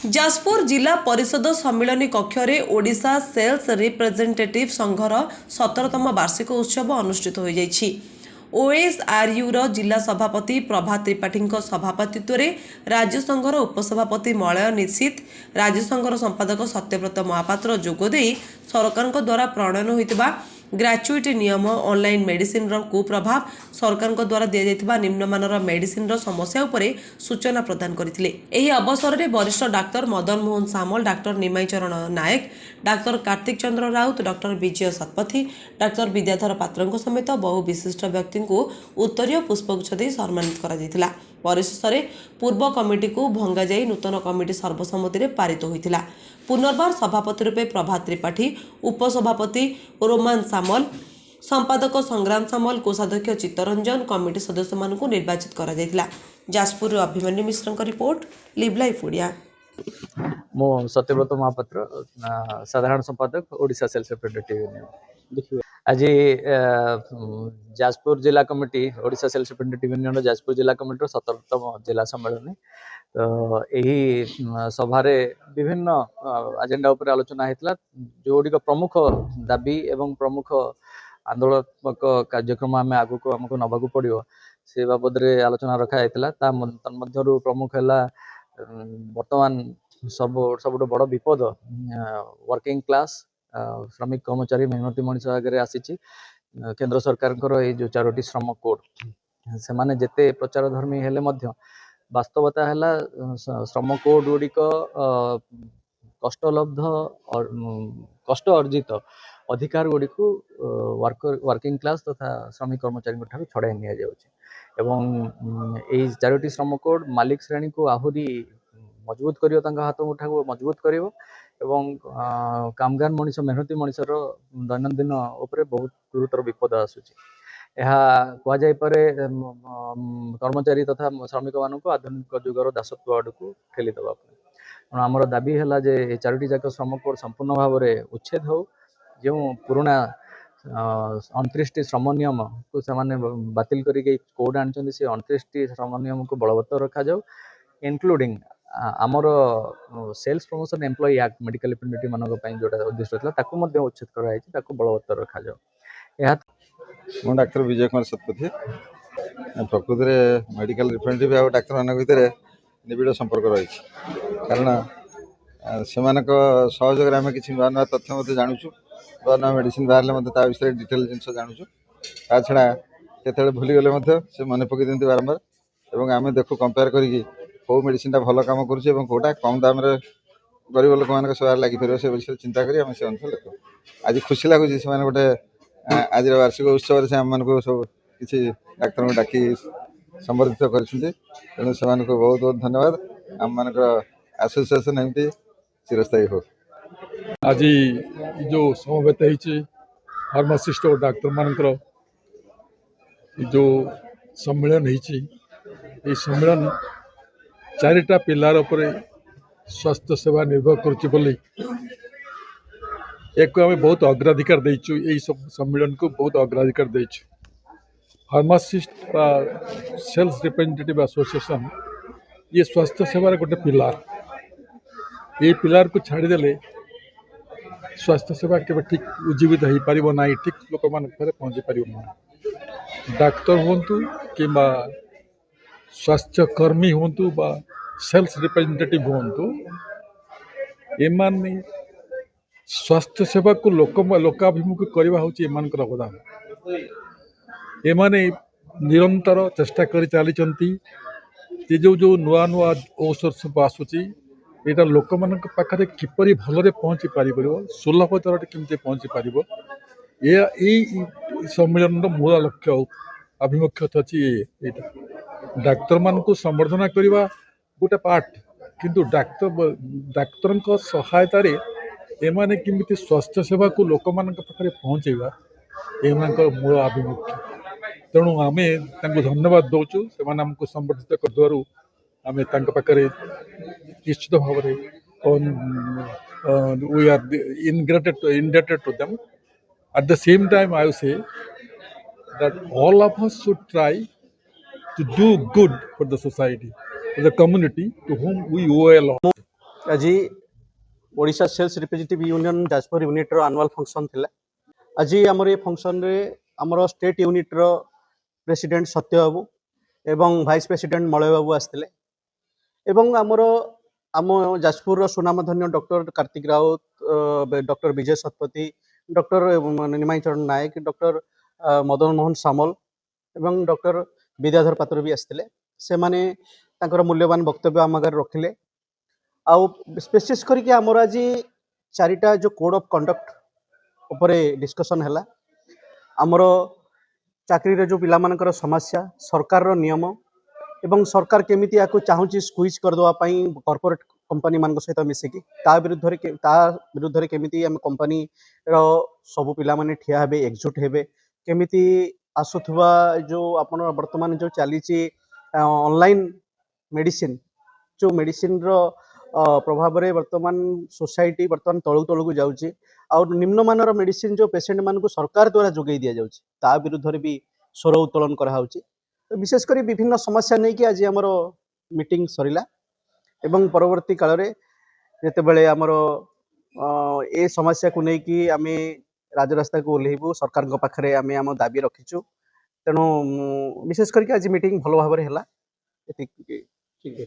जाजपुर जिला परिषद सम्मिलनी कक्षरे Odisha sales representative संघर 17तम वार्षिक उत्सव अनुष्ठित हो जाइछि। ओएसआरयू जिला सभापति प्रभा त्रिपाठी सभापतित्व में राज्य संघर उपसभापति मलय निश्चित, राज्य संघर संपादक सत्यव्रत महापात्र जोगदे सरकार द्वारा प्रणयन होता ग्राच्युटी नियम, ऑनलाइन मेडिसिन कुप्रभाव, सरकार द्वारा दि जाइथिबा निम्नमानर मेडिसिन समस्या उपरे सूचना प्रदान करथिले। एही अवसर में वरिष्ठ डाक्टर मदन मोहन सामल, डाक्टर निमाई चरण नायक, डाक्टर कार्तिक चंद्र राउत, डाक्टर विजय शतपथी, डाक्टर विद्याधर पात्र समेत बहु विशिष्ट व्यक्ति को उत्तरीय पुष्पगुच्छ दे सम्मानित करा जायतिला। परिशेषरे पूर्व कमिटी को भंगा जाई नूतन कमिटी सर्वसम्मति पारित होइतिला। पुनर्बार सभापति रूपे प्रभा त्रिपाठी, उपसभापति रोमान सामल, संपादक संग्राम सामल, कोषाध्यक्ष चित्तरंजन, कमिटी सदस्य मानकु निर्वाचित करा जायतिला। जाजपुर अभिमन्यु मिश्रଙ୍କ रिपोर्ट, लिव लाइफ ओडिया। मो सत्यव्रत महापात्र, साधारण संपादक ओडिशा सेल्स रिप्रेजेंटेटिव यूनियन। आज जाजपुर जिला committee Odisha sales representative union Jajpur जिला कमिटी 17तम जिला सम्मेलन तो यही सभारे विभिन्न एजेंडा उपर आलोचना होता जोड़िक प्रमुख दाबी एवं प्रमुख आंदोलनात्मक कार्यक्रम आम आगु को आमको नवाक पड़ो से बाबद आलोचना रखाई तन्मध्यरु प्रमुख है वर्तमान सबुठ बड़ विपद वर्किंग क्लास श्रमिक कर्मचारी मेहनती मनीष आगे आसी केंद्र सरकार जो 4टी श्रम कोड से माने जेते प्रचार धर्मी हेले मध्य वास्तवता है श्रम कोड गुड़िक कष्टलब्ध और कष्ट अर्जित अधिकार गुड़ी वर्किंग क्लास तथा श्रमिक कर्मचारी छड़ाई नि यही 4टी श्रम कोड मालिक श्रेणी को आहरी मजबूत कर हाथ मुठा को मजबूत कर कामगार मनीष मेहनती मनीषर दैनंदिन उपरे बहुत गुरुतर विपद आसूची। कहुपे कर्मचारी तथा श्रमिक मान आधुनिक जुगर दासत्व आड़ को ठेली देवा आमर दाबी है जे 4टी जाक श्रम कोड संपूर्ण भाव में उच्छेद हो जो पुराणा 29टी श्रम नियम को से बातिल करके कोड आनी से 29टी श्रम नियम को बलवत्तर रखा जाऊ इनक्लूडिंग आमर sales promotion employ act medical representative मान जोटा उद्दिष्ट था उच्छेद कराई बलवत्तर रखा जाऊ। मो डाक्टर विजय कुमार शतपथी प्रकृत में मेडिकल रिप्रेजेंटेटिव और डाक्तर मान भर निबिड़ संपर्क रही कारण से सहयोग आम कि नुआ नुआ तथ्य जानूँ नुआ नुआ मेडिसिन बाहर विषय डिटेल जिन जानूँ ता छड़ा केत भूलीगले से मन पकई दिखती बारंबार और आम देखू कंपेयर करी कौ मेडिसिन भल कम करोटा कम दाम गरीब लोक मान सेवा लगिपर से विषय चिंता करें अनुसार लिखू। आज खुशी लगुच से गोटे आज वार्षिक उत्सव से आम मान सब किसी डाक्तर को डाकी संबर्धित करें से बहुत बहुत धन्यवाद। आम मान एसोसिएशन एमती चिरस्थायी हो। आज जो समवेत हो फार्मासिस्ट और डाक्तर मान जो सम्मेलन हो सम्मेलन 4टा पिलार उपर स्वास्थ्य सेवा निर्भर कर एक आम बहुत अग्राधिकार देचु सब सम्मेलन को बहुत अग्राधिकार देचु। फार्मासिस्ट सेल्स रिप्रेजेंटेटिव एसोसिएशन ये स्वास्थ्य सेवार गोटे पिलार ये पिलार को छाड़देले स्वास्थ्य सेवा के ठीक उज्जीवित हो पार ना ठीक लोक मान पहुँची पार ना डाक्तर हूँ कि स्वास्थ्यकर्मी हूँ बा सेल्स रिप्रेजेंटेटिव हूँ एमाने स्वास्थ्य सेवा को लोकाभिमुखी करवा हूँ एमानकर अवदान। एमाने निरंतर चेष्टा कर चली जो जो नुआ नुआ औषध सब आसूची यहाँ लोक मान पाखे किपरि भलरे पहुँची पार सुलभ दर केमती पहुँची पार ये सम्मेलन मूल लक्ष्य आभिमुख्य अच्छी डाक्तर मान को संवर्धना करवा गोटे पार्ट किंतु डाक्तर सहायतार एमाने किमिति स्वास्थ्य सेवा को लोक मान पाखे पहुँचेगा एम मूल आभिमुख्य। तेणु आम धन्यवाद दौचु से आमको संबर्धित करदे आम पाखे निश्चित भाव we are indebted to them. At the same time, I will say that all of us should try to do good for the society, for the community to whom we owe a lot. आज Odisha sales representative union Jajpur unit रो annual function थिला। आज हमर ये function रे हमर state unit रो president सत्य बाबू एवं वाइस प्रेसिडेंट मलय बाबू आस्थिले एवं हमर आम जाजपुर रो सुनामधन्य डॉक्टर कार्तिक राउत डॉक्टर विजय शतपथी डॉक्टर निमाई चरण नायक डॉक्टर मदन मोहन सामल एवं डॉक्टर विद्याधर पात्र भी आस्थिले से माने तांकर मूल्यवान वक्तव्य आम आगे रखिले। आउ स्पेशस करके आमर आज चारिटा जो कोड ऑफ कंडक्ट उपरे डिस्कशन हैला आमर चाकरी रे जो पिला मानकर समस्या सरकार रो नियम एवं सरकार केमिति याकू चाहूची स्क्वीज कर दवा पई कॉर्पोरेट कंपनी मान सहित मिसिकी ता विरुद्ध रे केमिति हम कंपनी रो सब पिला माने ठिया हेबे एकजुट हेबे केमिति आसुथवा जो आपण वर्तमान जो चलीची ऑनलाइन मेडिसिन जो मेडिसिन रो प्रभाव रे वर्तमान सोसाइटी वर्तमान तळु तळु को जाउची और निम्नमानर मेडिसिन जो पेशेंट मान को सरकार द्वारा जोगई दिया जाउची ता विरुद्ध रे भी स्वर उत्तोलन करा होउची। तो विशेष करी विभिन्न समस्या नहीं कि आज हमर मीटिंग सरिला एवं परवर्ती काल रे जेते बेले हमर ए समस्या को नहीं कि आमे राजरास्ता को ओल्हेबू सरकार को पाखरे आमे हम दाबी रखिछु तेणु विशेष करके आज मीटिंग भलो भाव रे हैला। ठीक है।